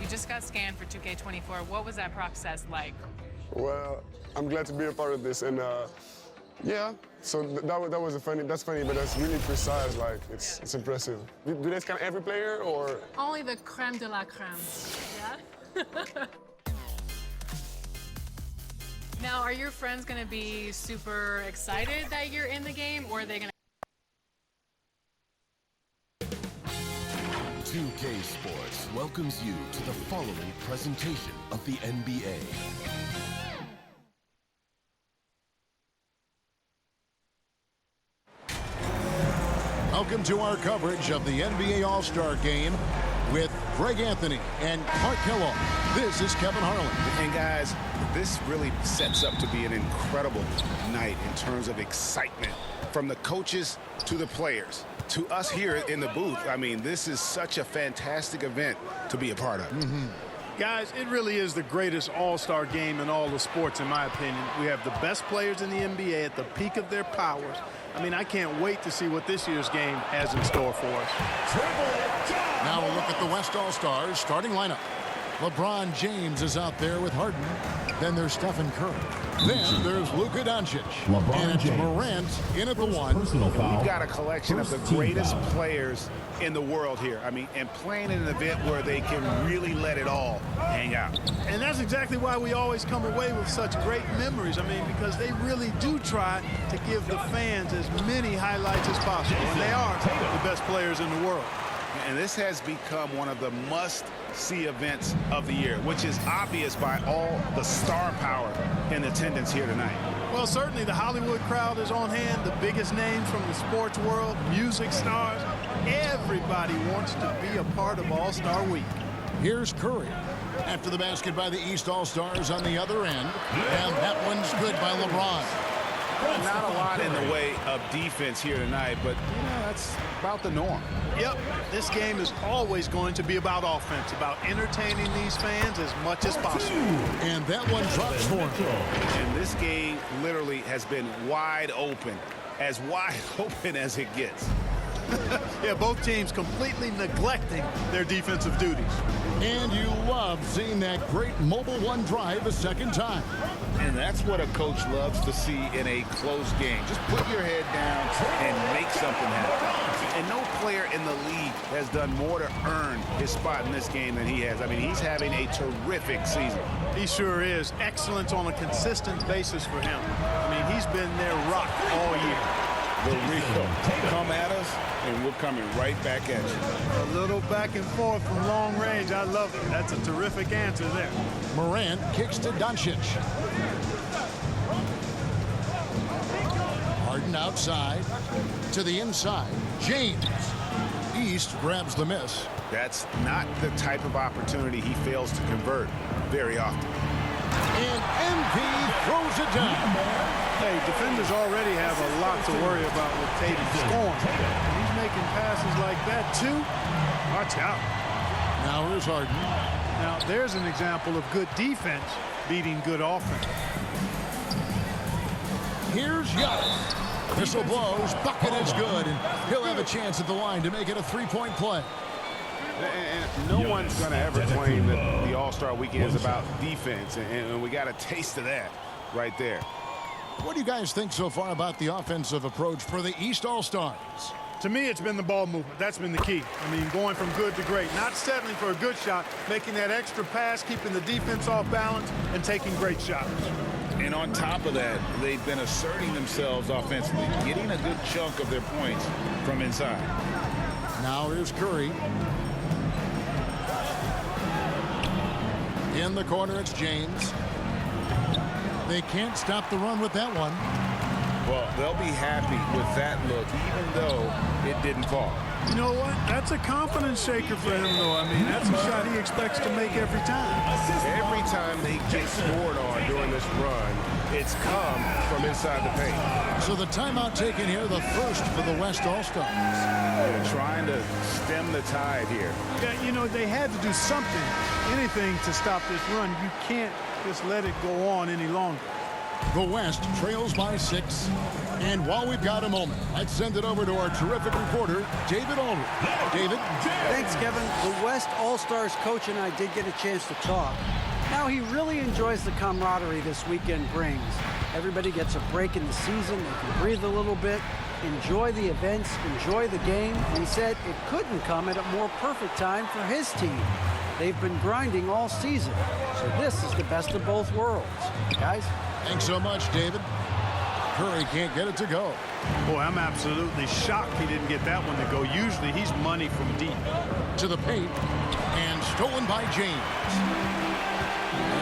You just got scanned for 2K24. What was that process like? Well, I'm glad to be a part of this, and yeah. So that's funny, but that's really precise. Like it's impressive. Do they scan every player or? Only the creme de la creme. Yeah. Now, are your friends going to be super excited that you're in the game, or are they going to? 2K Sports welcomes you to the following presentation of the NBA. Welcome to our coverage of the NBA All-Star Game with Greg Anthony and Clark Kellogg. This is Kevin Harlan. And guys, this really sets up to be an incredible night in terms of excitement from the coaches to the players to us here in the booth. I mean, this is such a fantastic event to be a part of. Guys, it really is the greatest all-star game in all the sports, in my opinion. We have the best players in the NBA at the peak of their powers. I mean, I can't wait to see what this year's game has in store for us. Now we'll look at the West All-Stars starting lineup. LeBron James is out there with Harden. Then there's Stephen Curry. Then there's Luka Doncic. And it's Morant in at the one. We've got a collection of the greatest players in the world here. I mean, and playing in an event where they can really let it all hang out. And that's exactly why we always come away with such great memories. I mean, because they really do try to give the fans as many highlights as possible. And they are the best players in the world. And this has become one of the must-see events of the year, which is obvious by all the star power in attendance here tonight. Well, certainly the Hollywood crowd is on hand, the biggest names from the sports world, music stars. Everybody wants to be a part of All-Star Week. Here's Curry. After the basket by the East All-Stars on the other end. And that one's good by LeBron. Not a lot in the way of defense here tonight, but you know, that's about the norm. Yep, this game is always going to be about offense, about entertaining these fans as much as possible. And that one drops for him. And this game literally has been wide open as it gets. Yeah, both teams completely neglecting their defensive duties. And you love seeing that great mobile one drive a second time. And that's what a coach loves to see in a close game. Just put your head down and make something happen. And no player in the league has done more to earn his spot in this game than he has. I mean, he's having a terrific season. He sure is. Excellence on a consistent basis for him. I mean, he's been their rock all year. The real come at us, and we're coming right back at you. A little back and forth from long range. I love it. That's a terrific answer there. Morant kicks to Doncic. Harden outside to the inside. James. East grabs the miss. That's not the type of opportunity he fails to convert very often. And MP throws it down. Hey, defenders already have a lot to worry about with Tatum's scoring. He's making passes like that, too. Watch out. Now here's Harden. Now, there's an example of good defense beating good offense. Here's Giannis. Whistle blows. Bucket is good. And he'll have a chance at the line to make it a three-point play. And no one's going to ever claim that the All-Star Weekend is about defense. And we got a taste of that right there. What do you guys think so far about the offensive approach for the East All-Stars? To me, it's been the ball movement. That's been the key. I mean, going from good to great. Not settling for a good shot, making that extra pass, keeping the defense off balance, and taking great shots. And on top of that, they've been asserting themselves offensively, getting a good chunk of their points from inside. Now here's Curry. In the corner, it's James. They can't stop the run with that one. Well, they'll be happy with that look, even though it didn't fall. You know what? That's a confidence shaker for him, though. I mean, that's a shot he expects to make every time. Every time they get scored on during this run, it's come from inside the paint. So the timeout taken here, the first for the West All-Stars. They're trying to stem the tide here. Yeah, you know, they had to do something, anything to stop this run. You can't just let it go on any longer. The West trails by 6. And while we've got a moment, let's send it over to our terrific reporter, David Aldridge. David? Thanks, Kevin. The West All-Stars coach and I did get a chance to talk. Now he really enjoys the camaraderie this weekend brings. Everybody gets a break in the season. They can breathe a little bit, enjoy the events, enjoy the game. And he said it couldn't come at a more perfect time for his team. They've been grinding all season, so this is the best of both worlds. Guys? Thanks so much, David. Curry can't get it to go. Boy, I'm absolutely shocked he didn't get that one to go. Usually he's money from deep. To the paint, and stolen by James.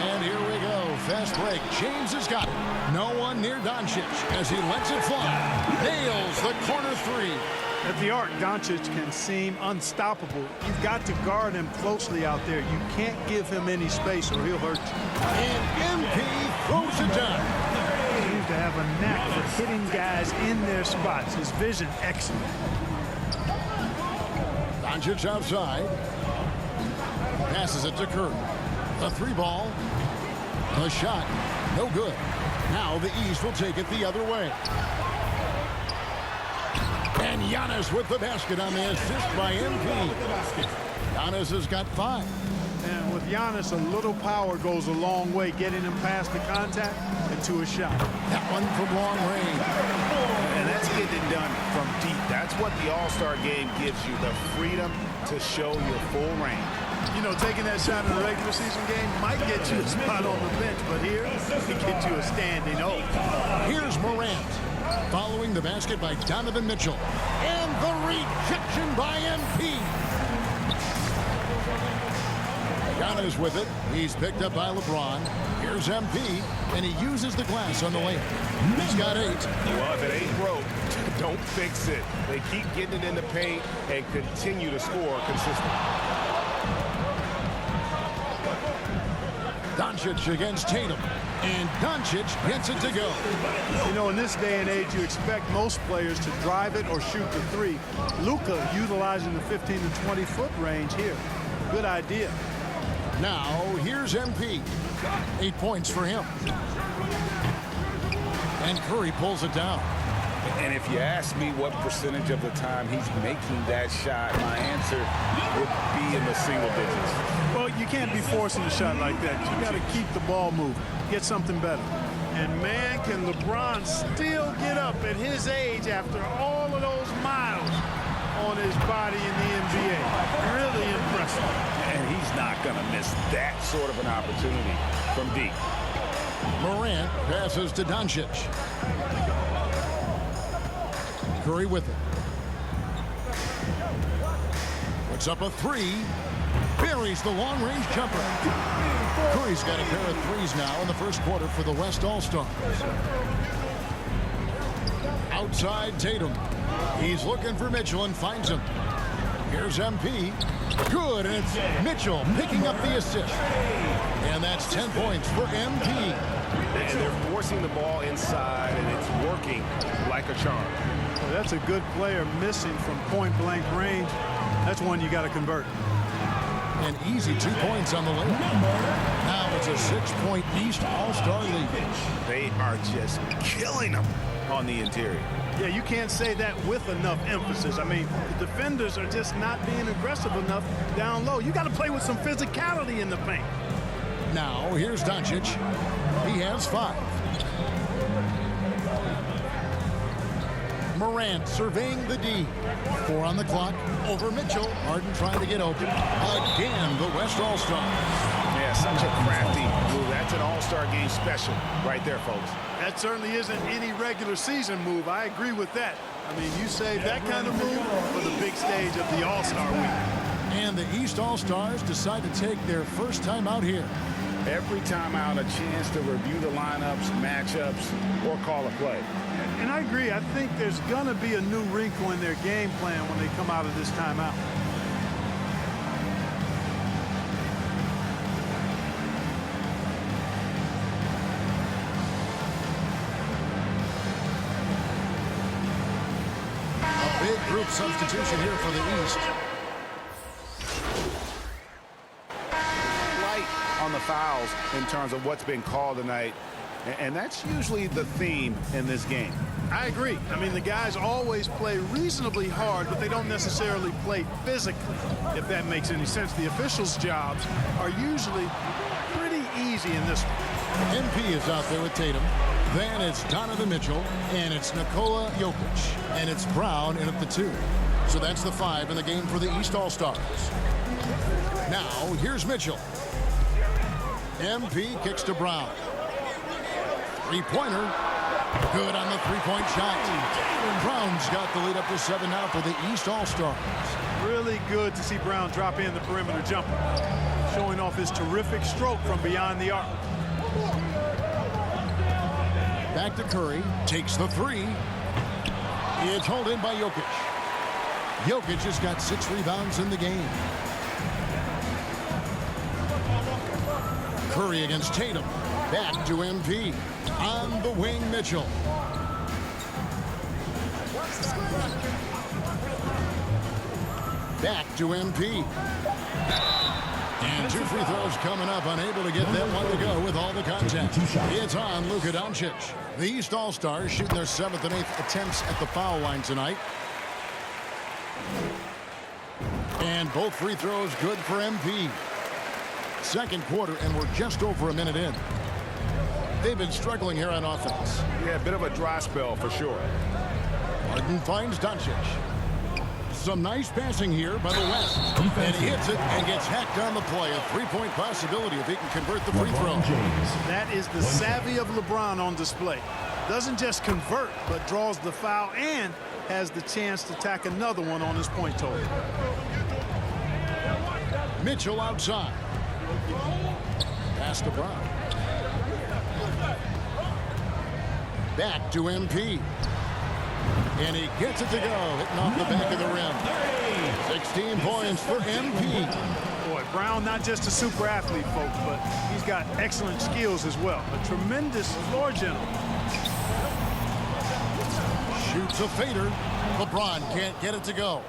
And here we go. Fast break. James has got it. No one near Doncic as he lets it fly. Nails the corner 3. At the arc, Doncic can seem unstoppable. You've got to guard him closely out there. You can't give him any space or he'll hurt you. And MP throws it down. He seems to have a knack for hitting guys in their spots. His vision, excellent. Doncic outside. Passes it to Curry. The 3-ball. The shot. No good. Now the East will take it the other way. And Giannis with the basket on the assist by MP. Giannis has got 5. And with Giannis, a little power goes a long way, getting him past the contact and to a shot. That one from long range. And that's getting it done from deep. That's what the All-Star game gives you, the freedom to show your full range. You know, taking that shot in a regular season game might get you a spot on the bench, but here, it gets you a standing O. Here's Morant. Following the basket by Donovan Mitchell. And the rejection by MP. Giannis with it. He's picked up by LeBron. Here's MP, and he uses the glass on the lane. He's got 8. Well, if it ain't broke, don't fix it. They keep getting it in the paint and continue to score consistently. Doncic against Tatum. And Doncic gets it to go. You know, in this day and age, you expect most players to drive it or shoot the 3. Luka utilizing the 15 to 20-foot range here. Good idea. Now, here's MP. 8 points for him. And Curry pulls it down. And if you ask me what percentage of the time he's making that shot, my answer would be in the single digits. Well, you can't be forcing a shot like that. You got to keep the ball moving, get something better. And man, can LeBron still get up at his age after all of those miles on his body in the NBA. Really impressive. And he's not going to miss that sort of an opportunity from deep. Morant passes to Doncic. Curry with it. Puts up a 3. Buries the long-range jumper. Curry's got a pair of 3s now in the first quarter for the West All-Stars. Outside Tatum. He's looking for Mitchell and finds him. Here's MP. Good, and it's Mitchell picking up the assist. And that's 10 points for MP. And they're forcing the ball inside, and it's working like a charm. Well, that's a good player missing from point-blank range. That's one you got to convert. An easy 2 points on the layup. Now it's a 6-point East All-Star lead. They are just killing them on the interior. Yeah, you can't say that with enough emphasis. I mean, the defenders are just not being aggressive enough down low. You got to play with some physicality in the paint. Now, here's Doncic. He has 5. Morant surveying the D. 4 on the clock. Over Mitchell. Harden trying to get open. Again, the West All-Stars. Yeah, such a crafty move. That's an All-Star game special right there, folks. That certainly isn't any regular season move. I agree with that. I mean, you save that kind of move for the big stage of the All-Star week. And the East All-Stars decide to take their first time out here. Every time out, a chance to review the lineups, matchups, or call a play. And I agree. I think there's going to be a new wrinkle in their game plan when they come out of this timeout. A big group substitution here for the East. Light on the fouls in terms of what's been called tonight. And that's usually the theme in this game. I agree. I mean, the guys always play reasonably hard, but they don't necessarily play physically, if that makes any sense. The officials' jobs are usually pretty easy in this one. MP is out there with Tatum. Then it's Donovan Mitchell, and it's Nikola Jokic, and it's Brown in at the 2. So that's the 5 in the game for the East All-Stars. Now, here's Mitchell. MP kicks to Brown. Three-pointer. Good on the three-point shot. Brown's got the lead up to 7 now for the East All-Stars. Really good to see Brown drop in the perimeter jumper, showing off his terrific stroke from beyond the arc. Back to Curry. Takes the 3. It's hauled in by Jokic. Jokic has got 6 rebounds in the game. Curry against Tatum. Back to MP. On the wing, Mitchell. Back to MP. And 2 free throws coming up. Unable to get that one to go with all the contact. It's on Luka Doncic. The East All-Stars shooting their 7th and 8th attempts at the foul line tonight. And both free throws good for MP. Second quarter, and we're just over a minute in. They've been struggling here on offense. Yeah, a bit of a dry spell for sure. Harden finds Doncic. Some nice passing here by the West. And he hits it and gets hacked on the play. A 3-point possibility if he can convert the free throw. That is the savvy of LeBron on display. Doesn't just convert, but draws the foul and has the chance to tack another one on his point total. Mitchell outside. Pass to Brown. Back to MP. And he gets it to go, hitting off the back of the rim. 16 points for MP. Boy, Brown not just a super athlete, folks, but he's got excellent skills as well. A tremendous floor general. Shoots a fader. LeBron can't get it to go.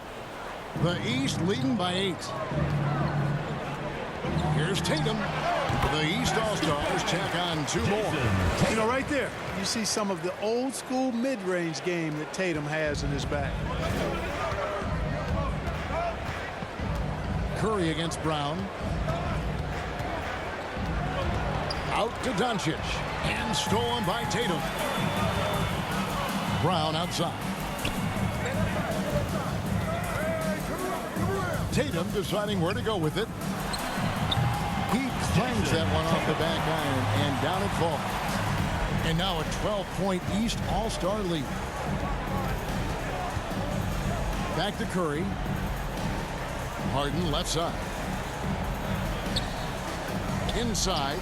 The East leading by 8. Here's Tatum. The East All-Stars tack on 2 more. You know, right there, you see some of the old school mid-range game that Tatum has in his bag. Curry against Brown. Out to Doncic. And stolen by Tatum. Brown outside. Tatum deciding where to go with it. He clangs that one off the back iron, and down it falls. And now a 12-point East All-Star lead. Back to Curry. Harden left side. Inside.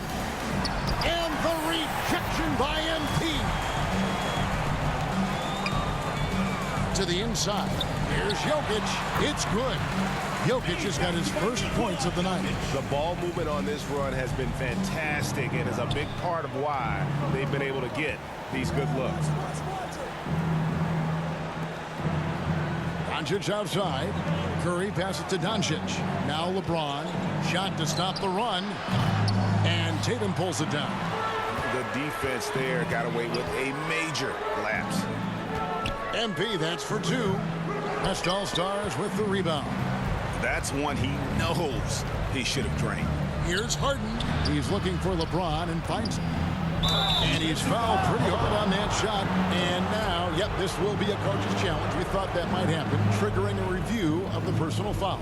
And the rejection by MP. To the inside. Here's Jokic. It's good. Jokic has got his first points of the night. The ball movement on this run has been fantastic and is a big part of why they've been able to get these good looks. Doncic outside. Curry passes to Doncic. Now LeBron. Shot to stop the run. And Tatum pulls it down. The defense there got away with a major lapse. MP, that's for 2. West All-Stars with the rebound. That's one he knows he should have drained. Here's Harden. He's looking for LeBron and finds him. And he's fouled pretty hard on that shot. And now, yep, this will be a coach's challenge. We thought that might happen, triggering a review of the personal foul.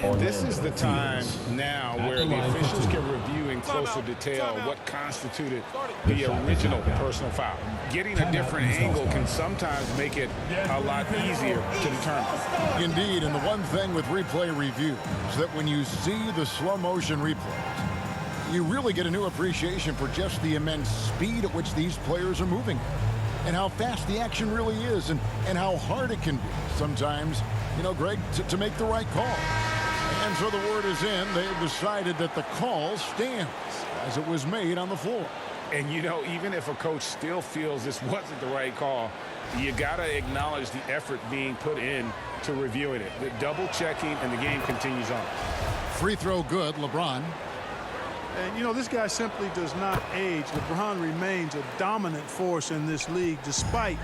And this is the time now where the officials can review in closer detail what constituted the original personal foul. Getting a different angle can sometimes make it a lot easier to determine. Indeed, and the one thing with replay review is that when you see the slow motion replays, you really get a new appreciation for just the immense speed at which these players are moving and how fast the action really is and how hard it can be sometimes, you know, Greg, to make the right call. And so the word is in. They've decided that the call stands as it was made on the floor. And, you know, even if a coach still feels this wasn't the right call, you got to acknowledge the effort being put in to reviewing it. The double checking, and the game continues on. Free throw good, LeBron. And, you know, this guy simply does not age. LeBron remains a dominant force in this league despite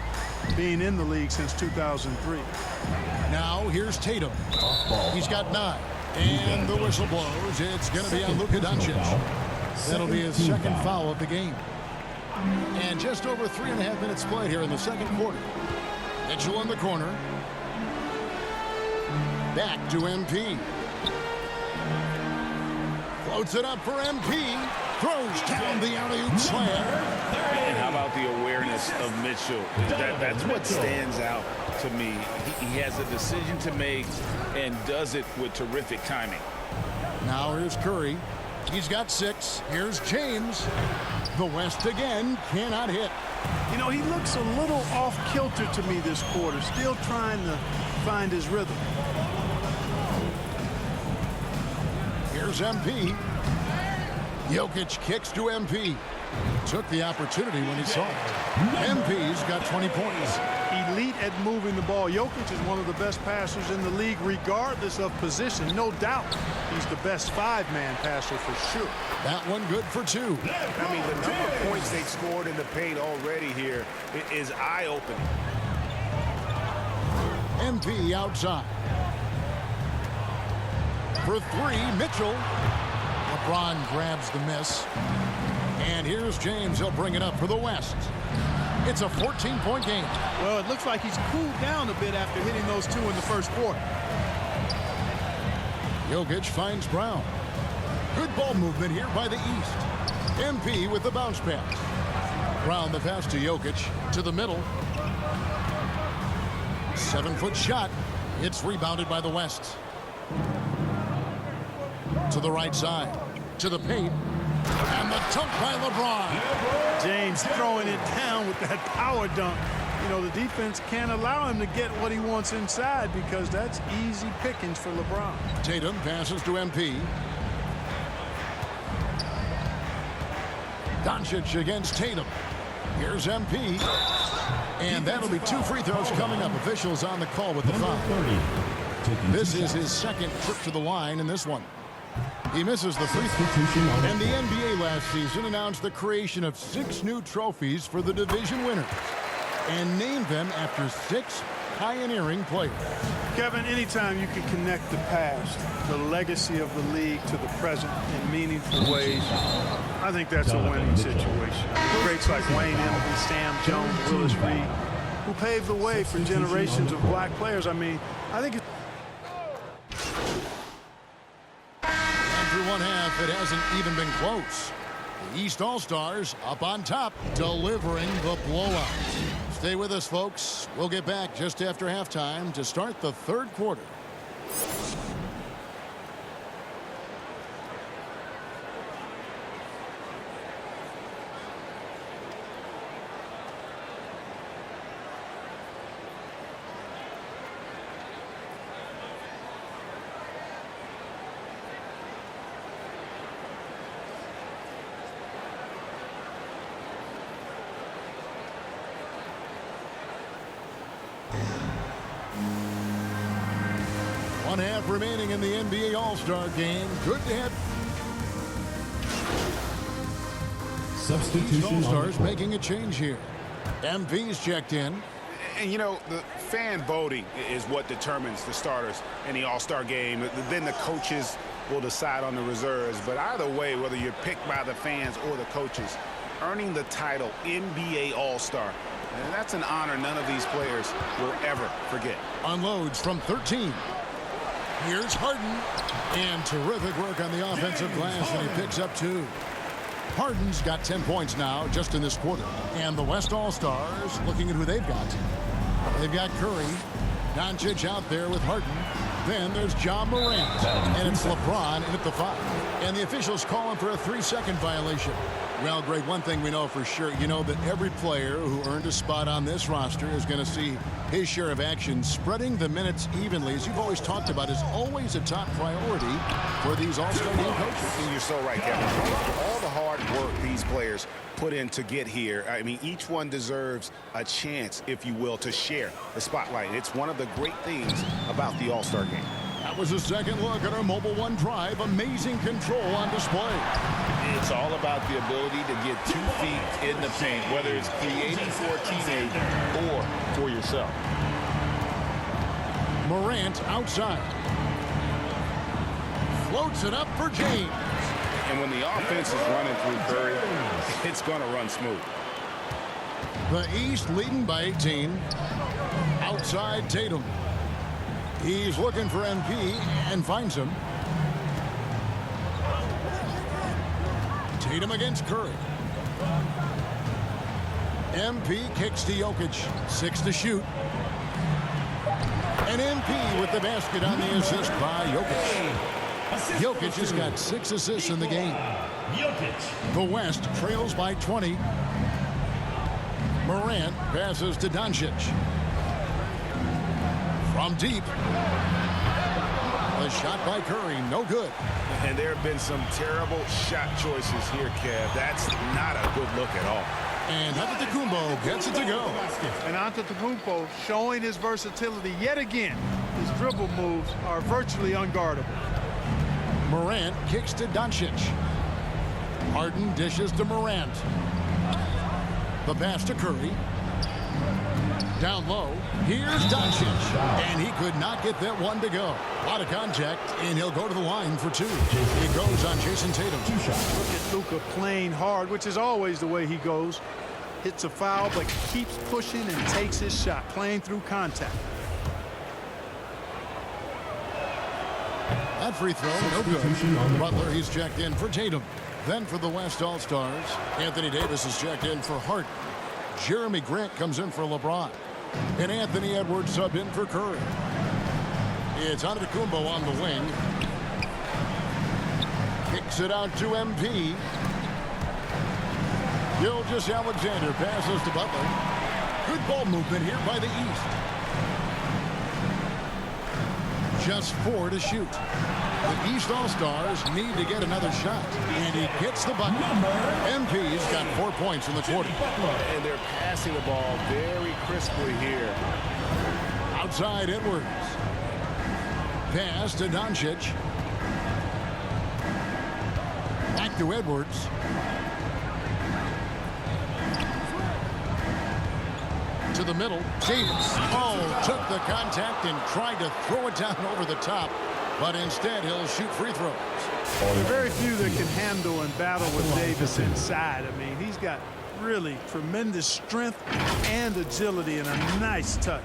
being in the league since 2003. Now here's Tatum. He's got 9. And the whistle blows. It's going to be on Luka Doncic. That'll be his second foul of the game. And just over 3.5 minutes played here in the second quarter. Mitchell in the corner. Back to MP. Floats it up for MP. Throws down the alley-oop slam. And how about the awareness of Mitchell? That's what stands out to me. He has a decision to make and does it with terrific timing. Now here's Curry. He's got 6. Here's James. The West again cannot hit. You know, he looks a little off-kilter to me this quarter, still trying to find his rhythm. Here's MP. Jokic kicks to MP. Took the opportunity when he saw it. MP's got 20 points. Elite at moving the ball. Jokic is one of the best passers in the league, regardless of position. No doubt he's the best 5-man passer for sure. That one good for 2. I mean, the number of points they've scored in the paint already here is eye-opening. MP outside. For 3, Mitchell. LeBron grabs the miss. And here's James. He'll bring it up for the West. It's a 14-point game. Well, it looks like he's cooled down a bit after hitting those 2 in the first quarter. Jokic finds Brown. Good ball movement here by the East. MP with the bounce pass. Brown the pass to Jokic. To the middle. 7-foot shot. It's rebounded by the West. To the right side. To the paint. And the dunk by LeBron. James throwing it down with that power dunk. You know, the defense can't allow him to get what he wants inside because that's easy pickings for LeBron. Tatum passes to MP. Doncic against Tatum. Here's MP. And that'll be 2 free throws coming up. Officials on the call with the foul. This is his second trip to the line in this one. He misses the free throw. And the NBA last season announced the creation of 6 new trophies for the division winners and named them after 6 pioneering players. Kevin, anytime you can connect the past, the legacy of the league to the present in meaningful ways, I think that's a winning situation. Greats like Wayne Ellington, Sam Jones, Willis Reed, who paved the way for generations of black players. I mean, I think it's one half, it hasn't even been close. The East All-Stars up on top, delivering the blowout. Stay with us, folks. We'll get back just after halftime to start the third quarter. One half remaining in the NBA All-Star game. Good to have Substitution. All-Stars making a change here. MV's checked in. And, you know, the fan voting is what determines the starters in the All-Star game. Then the coaches will decide on the reserves. But either way, whether you're picked by the fans or the coaches, earning the title NBA All-Star, and that's an honor none of these players will ever forget. Unloads from 13. Here's Harden. And terrific work on the offensive glass, and he picks up 2. Harden's got 10 points now just in this quarter. And the West All-Stars looking at who they've got. They've got Curry. Doncic out there with Harden. Then there's John Morant. And it's LeBron in at the 5. And the officials calling for a 3-second violation. Well, Greg, one thing we know for sure, you know that every player who earned a spot on this roster is going to see his share of action. Spreading the minutes evenly, as you've always talked about, is always a top priority for these all-star game coaches. And you're so right, Kevin. All the hard work these players put in to get here, I mean, each one deserves a chance, if you will, to share the spotlight. It's one of the great things about the all-star game. That was a second look at our Mobile One drive. Amazing control on display. It's all about the ability to get 2 feet in the paint, whether it's creating for a teammate or for yourself. Morant outside. Floats it up for James. And when the offense is running through Curry, it's going to run smooth. The East leading by 18. Outside Tatum. He's looking for MP and finds him. Tatum against Curry. MP kicks to Jokic. 6 to shoot. And MP with the basket on the assist by Jokic. Jokic has got 6 assists in the game. The West trails by 20. Morant passes to Doncic. From deep. A shot by Curry, no good. And there have been some terrible shot choices here, Kev. That's not a good look at all. And Antetokounmpo gets it to go. And Antetokounmpo showing his versatility yet again. His dribble moves are virtually unguardable. Morant kicks to Doncic. Harden dishes to Morant. The pass to Curry. Down low, here's Doncic, and he could not get that one to go. A lot of contact, and he'll go to the line for 2. He goes on Jason Tatum. Look at Luka playing hard, which is always the way he goes. Hits a foul, but keeps pushing and takes his shot, playing through contact. That free throw, no good. Butler, he's checked in for Tatum. Then for the West All-Stars, Anthony Davis is checked in for Hart. Jeremy Grant comes in for LeBron. And Anthony Edwards sub in for Curry. It's Antetokounmpo on the wing. Kicks it out to MP. Gilgeous Alexander passes to Butler. Good ball movement here by the East. Just 4 to shoot. The East All-Stars need to get another shot. And he gets the bucket. MP's got 4 points in the quarter. And they're passing the ball very crisply here. Outside Edwards. Pass to Doncic. Back to Edwards. To the middle. James. Oh, took the contact and tried to throw it down over the top. But instead, he'll shoot free throws. Very few that can handle and battle with Davis inside. I mean, he's got really tremendous strength and agility and a nice touch.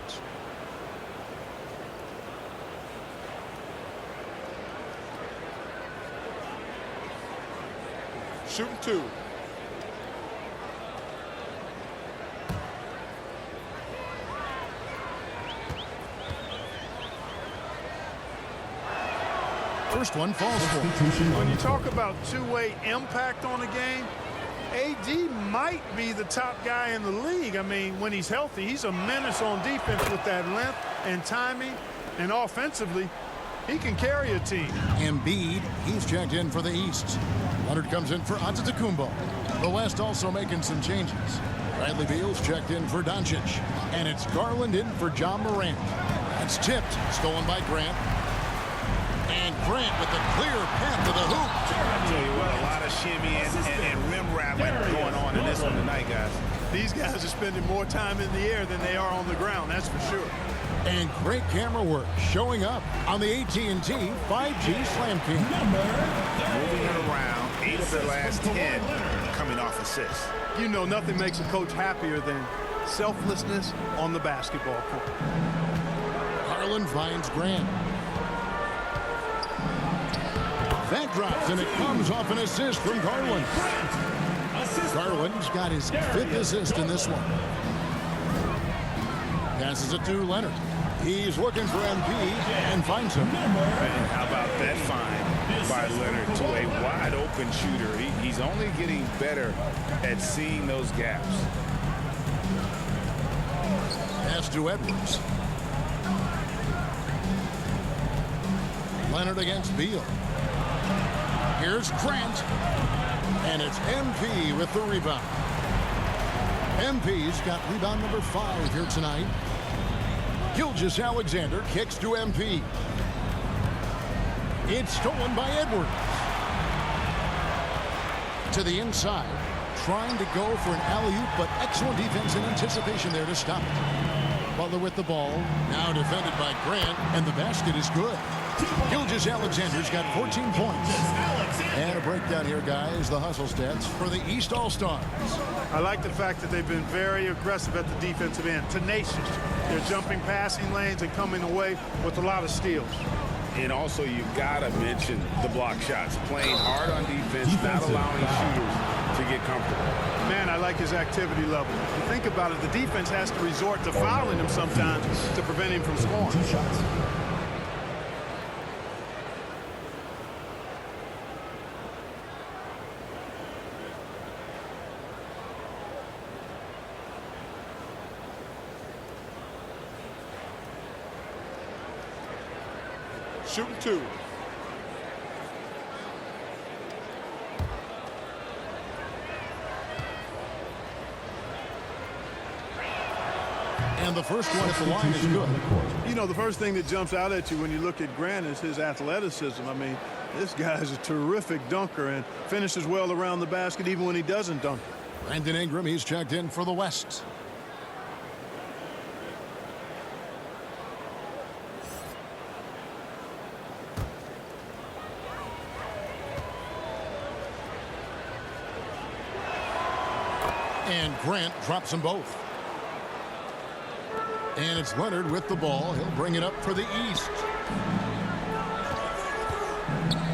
Shooting 2. First one falls for. When you talk about two-way impact on a game, AD might be the top guy in the league. I mean, when he's healthy, he's a menace on defense with that length and timing, and offensively, he can carry a team. Embiid, he's checked in for the East. Leonard comes in for Antetokounmpo. The West also making some changes. Bradley Beal's checked in for Doncic. And it's Garland in for John Morant. That's tipped, stolen by Grant. And Grant with the clear path to the hoop. I tell you what, a lot of shimmy and rim rattling going on in this one tonight, guys. These guys are spending more time in the air than they are on the ground, that's for sure. And great camera work showing up on the AT&T 5G Slam King. Moving it around, 8 of their last 10 coming off assists. You know, nothing makes a coach happier than selflessness on the basketball court. Garland finds Grant. That drops, and it comes off an assist from Garland. Garland's got his 5th assist in this one. Passes it to Leonard. He's looking for MP and finds him. And how about that find by Leonard to a wide open shooter? He's only getting better at seeing those gaps. Pass to Edwards. Leonard against Beal. Here's Grant. And it's MP with the rebound. MP's got rebound number 5 here tonight. Gilgeous-Alexander kicks to MP. It's stolen by Edwards. To the inside. Trying to go for an alley-oop, but excellent defense and anticipation there to stop it. Butler with the ball. Now defended by Grant, and the basket is good. Gilgeous-Alexander's got 14 points. And a breakdown here, guys. The hustle stats for the East All-Stars. I like the fact that they've been very aggressive at the defensive end. Tenacious. They're jumping passing lanes and coming away with a lot of steals. And also, you've got to mention the block shots. Playing hard on defense, not allowing shooters to get comfortable. Man, I like his activity level. If you think about it, the defense has to resort to fouling him sometimes to prevent him from scoring. 2 shots. Shooting 2. And the first one at the line is good. You know, the first thing that jumps out at you when you look at Grant is his athleticism. I mean, this guy's a terrific dunker and finishes well around the basket even when he doesn't dunk. Brandon Ingram, he's checked in for the West. And Grant drops them both. And it's Leonard with the ball. He'll bring it up for the East.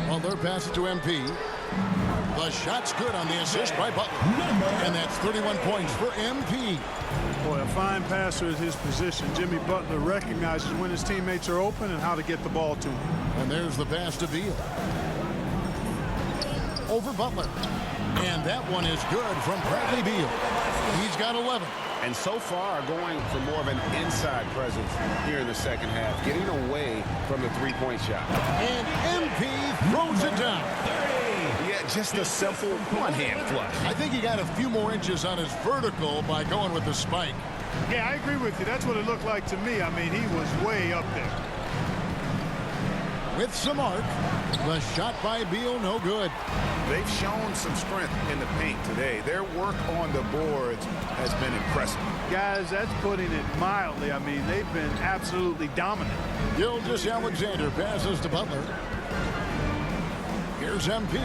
Butler passes to MP. The shot's good on the assist by Butler. And that's 31 points for MP. Boy, a fine passer at his position. Jimmy Butler recognizes when his teammates are open and how to get the ball to him. And there's the pass to Beal. Over Butler. And that one is good from Bradley Beal. He's got 11. And so far, going for more of an inside presence here in the second half, getting away from the three-point shot. And MP throws it down. Yeah, just a simple one-hand flush. I think he got a few more inches on his vertical by going with the spike. Yeah, I agree with you. That's what it looked like to me. I mean, he was way up there. With some arc, the shot by Beal, no good. They've shown some strength in the paint today. Their work on the boards has been impressive. Guys, that's putting it mildly. I mean, they've been absolutely dominant. Gilgeous-Alexander passes to Butler. Here's MP.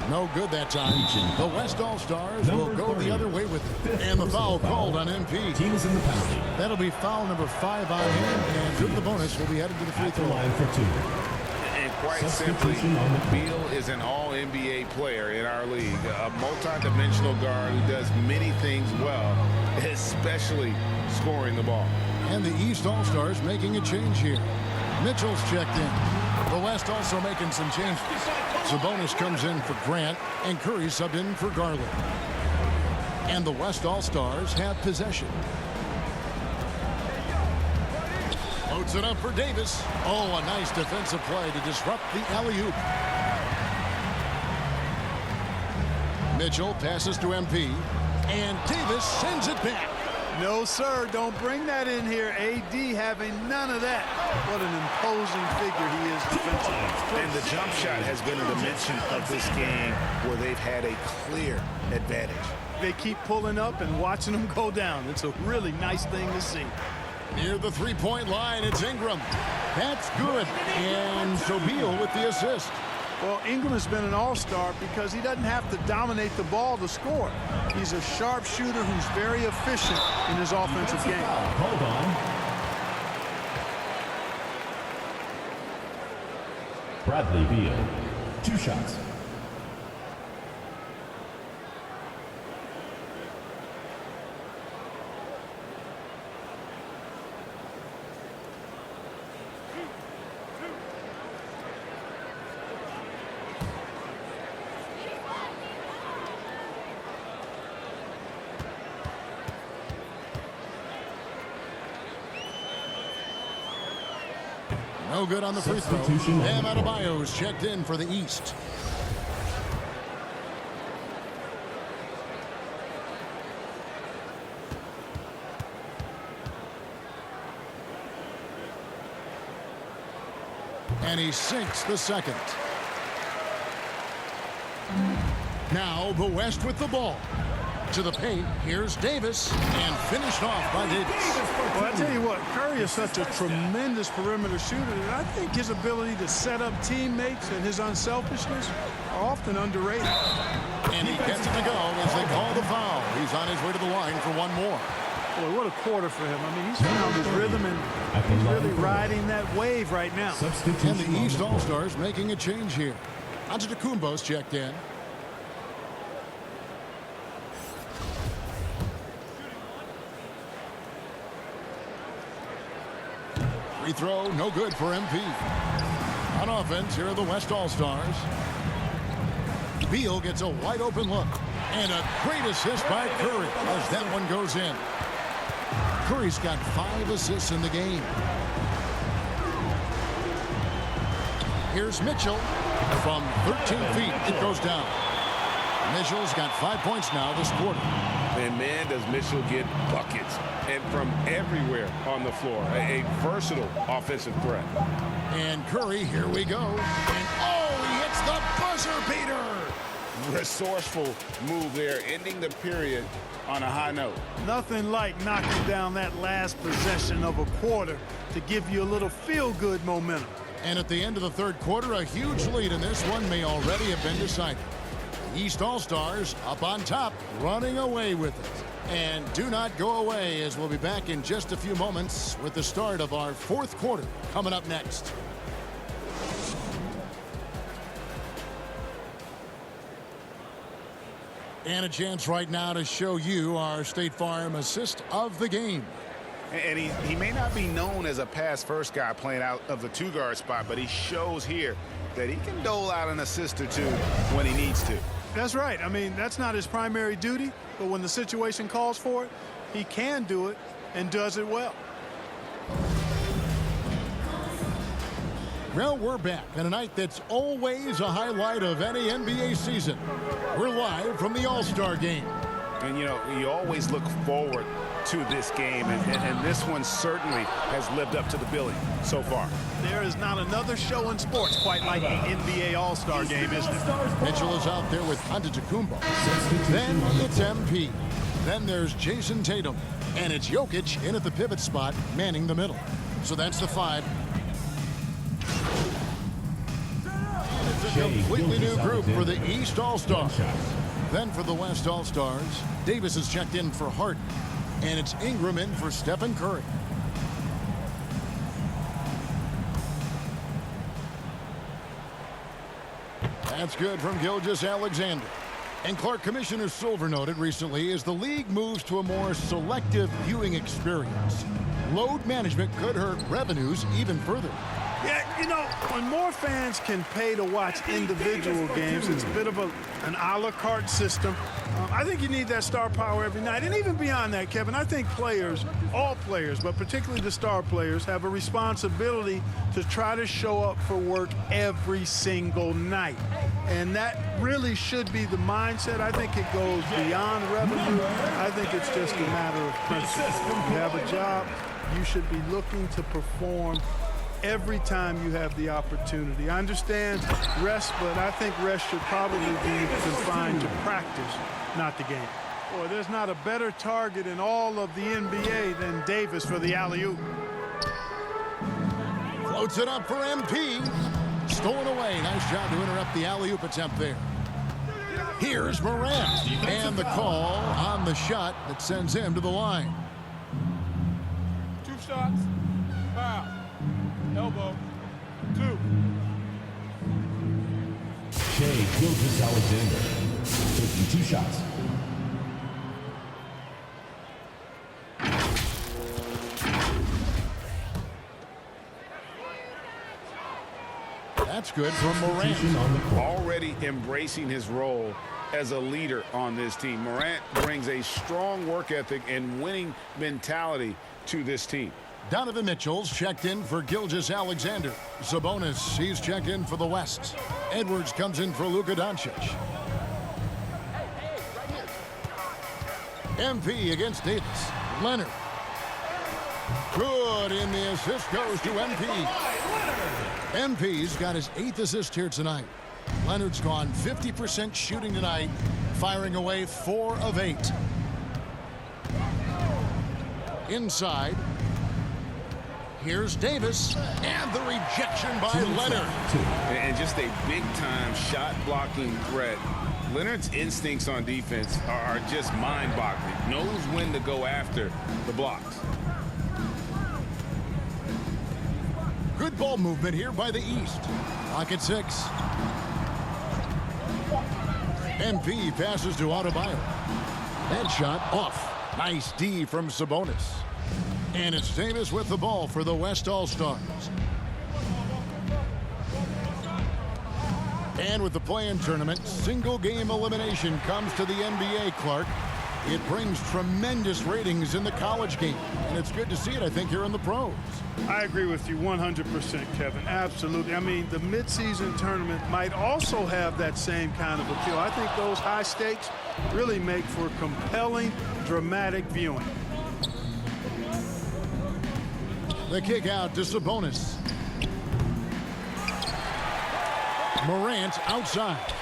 No good that time. The West All-Stars will go the other way with it. And the foul called on MP. Team is in the penalty. That'll be foul number 5 on him. And through the bonus, will be headed to the free At the throw line for 2. And quite simply, Beal is an all-NBA player in our league. A multi-dimensional guard who does many things well, especially scoring the ball. And the East All-Stars making a change here. Mitchell's checked in. The West also making some changes. Sabonis comes in for Grant, and Curry subbed in for Garland. And the West All-Stars have possession. Loads it up for Davis. Oh, a nice defensive play to disrupt the alley-oop. Mitchell passes to MP, and Davis sends it back. No, sir, don't bring that in here. AD having none of that. What an imposing figure he is defensively. And the jump shot has been a dimension of this game where they've had a clear advantage. They keep pulling up and watching them go down. It's a really nice thing to see. Near the three-point line, it's Ingram. That's good. And so Beal with the assist. Well, Ingram has been an all-star because he doesn't have to dominate the ball to score. He's a sharp shooter who's very efficient in his offensive game. Hold on. Bradley Beal, 2 shots. No good on the free throw. Substitution. Bam Adebayo's checked in for the East. And he sinks the second. Now the West with the ball. To the paint, here's Davis, and finished off by Davis. Well, I tell you what, Curry is such a tremendous perimeter shooter that I think his ability to set up teammates and his unselfishness are often underrated. And he gets it to go as they call the foul. He's on his way to the line for one more. Boy, what a quarter for him. I mean, he's found his rhythm, and he's really riding that wave right now. And the East All-Stars making a change here. Antetokounmpo's checked in. Free throw, no good for MP. On offense, here are the West All-Stars. Beal gets a wide open look. And a great assist by Curry as that one goes in. Curry's got 5 assists in the game. Here's Mitchell. From 13 feet, it goes down. Mitchell's got 5 points now this quarter. And man, does Mitchell get buckets. And from everywhere on the floor. A versatile offensive threat. And Curry, here we go. And oh, he hits the buzzer beater. Resourceful move there, ending the period on a high note. Nothing like knocking down that last possession of a quarter to give you a little feel-good momentum. And at the end of the third quarter, a huge lead in this one may already have been decided. The East All-Stars up on top, running away with it. And do not go away, as we'll be back in just a few moments with the start of our fourth quarter coming up next. And a chance right now to show you our State Farm assist of the game. And he may not be known as a pass-first guy playing out of the two-guard spot, but he shows here that he can dole out an assist or two when he needs to. That's right. I mean, that's not his primary duty, but when the situation calls for it, he can do it and does it well. Well, we're back on a night that's always a highlight of any NBA season. We're live from the All-Star game. And, you know, you always look forward to this game, and this one certainly has lived up to the billing so far. There is not another show in sports quite like the NBA All-Star game, isn't it? Mitchell is out there with Antetokounmpo. Then it's MP. Then there's Jason Tatum. And it's Jokic in at the pivot spot, manning the middle. So that's the 5. It's a completely new group for the East All-Stars. Then for the West All-Stars, Davis is checked in for Harden. And it's Ingram in for Stephen Curry. That's good from Gilgeous-Alexander. And Clark, Commissioner Silver noted recently as the league moves to a more selective viewing experience, load management could hurt revenues even further. Yeah, you know, when more fans can pay to watch individual games, it's a bit of an a la carte system. I think you need that star power every night. And even beyond that, Kevin, I think players, all players, but particularly the star players, have a responsibility to try to show up for work every single night. And that really should be the mindset. I think it goes beyond revenue. I think it's just a matter of principle. You have a job, you should be looking to perform every time you have the opportunity. I understand rest, but I think rest should probably be confined to practice, not the game. Boy, there's not a better target in all of the NBA than Davis for the alley-oop. Floats it up for MP. Stolen away. Nice job to interrupt the alley-oop attempt there. Here's Morant. And the call on the shot that sends him to the line. 2 shots. Foul. Elbow. 2. Shea Gilgeous-Alexander taking 2 shots. That's good from Morant. Already embracing his role as a leader on this team. Morant brings a strong work ethic and winning mentality to this team. Donovan Mitchell's checked in for Gilgeous-Alexander. Sabonis, he's checked in for the West. Edwards comes in for Luka Doncic. MP against Davis. Leonard. Good, and the assist goes to MP. MP's got his 8th assist here tonight. Leonard's gone 50% shooting tonight, firing away 4 of 8. Inside. Here's Davis, and the rejection by Leonard. And just a big-time shot-blocking threat. Leonard's instincts on defense are just mind-boggling. Knows when to go after the blocks. Good ball movement here by the East. Clock at 6. MP passes to Adebayo. That shot off. Nice D from Sabonis. And it's Davis with the ball for the West All-Stars. And with the play-in tournament, single-game elimination comes to the NBA, Clark. It brings tremendous ratings in the college game. And it's good to see it, I think, here in the pros. I agree with you 100%, Kevin. Absolutely. I mean, the midseason tournament might also have that same kind of appeal. I think those high stakes really make for compelling, dramatic viewing. The kick out to Sabonis. Morant outside.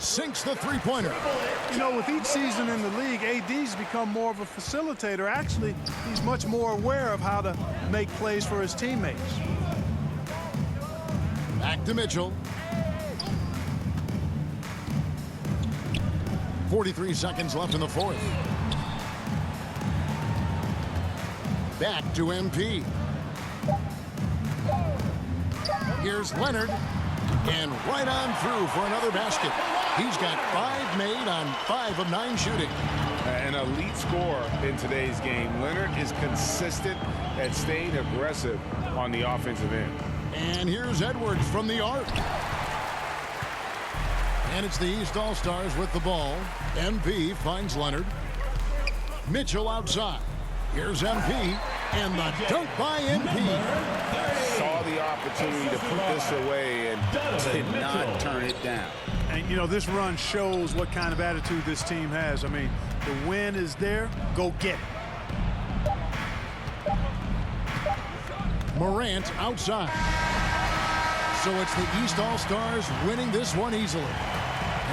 Sinks the three-pointer. You know, with each season in the league, AD's become more of a facilitator. Actually, he's much more aware of how to make plays for his teammates. Back to Mitchell. 43 seconds left in the fourth. Back to MP. Here's Leonard. And right on through for another basket. He's got 5 made on 5 of 9 shooting. An elite scorer in today's game. Leonard is consistent at staying aggressive on the offensive end. And here's Edwards from the arc. And it's the East All-Stars with the ball. MP finds Leonard. Mitchell outside. Here's MP. And the dunk by MP. Saw the opportunity to put this away and did not turn it down. And, you know, this run shows what kind of attitude this team has. I mean, the win is there. Go get it. Morant outside. So it's the East All-Stars winning this one easily.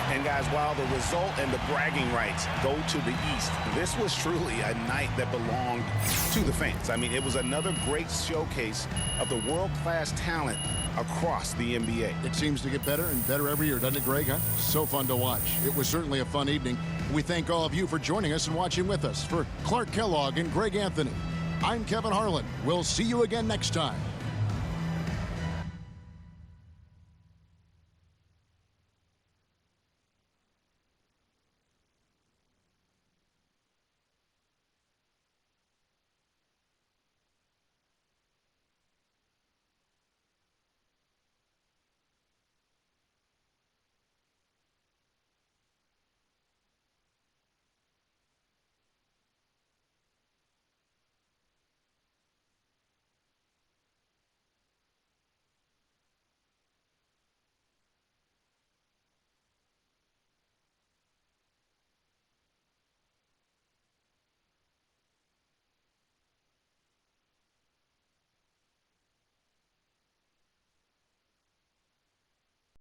And guys, while the result and the bragging rights go to the East, this was truly a night that belonged to the fans. I mean, it was another great showcase of the world-class talent across the NBA. It seems to get better and better every year, doesn't it, Greg? Huh? So fun to watch. It was certainly a fun evening. We thank all of you for joining us and watching with us. For Clark Kellogg and Greg Anthony, I'm Kevin Harlan. We'll see you again next time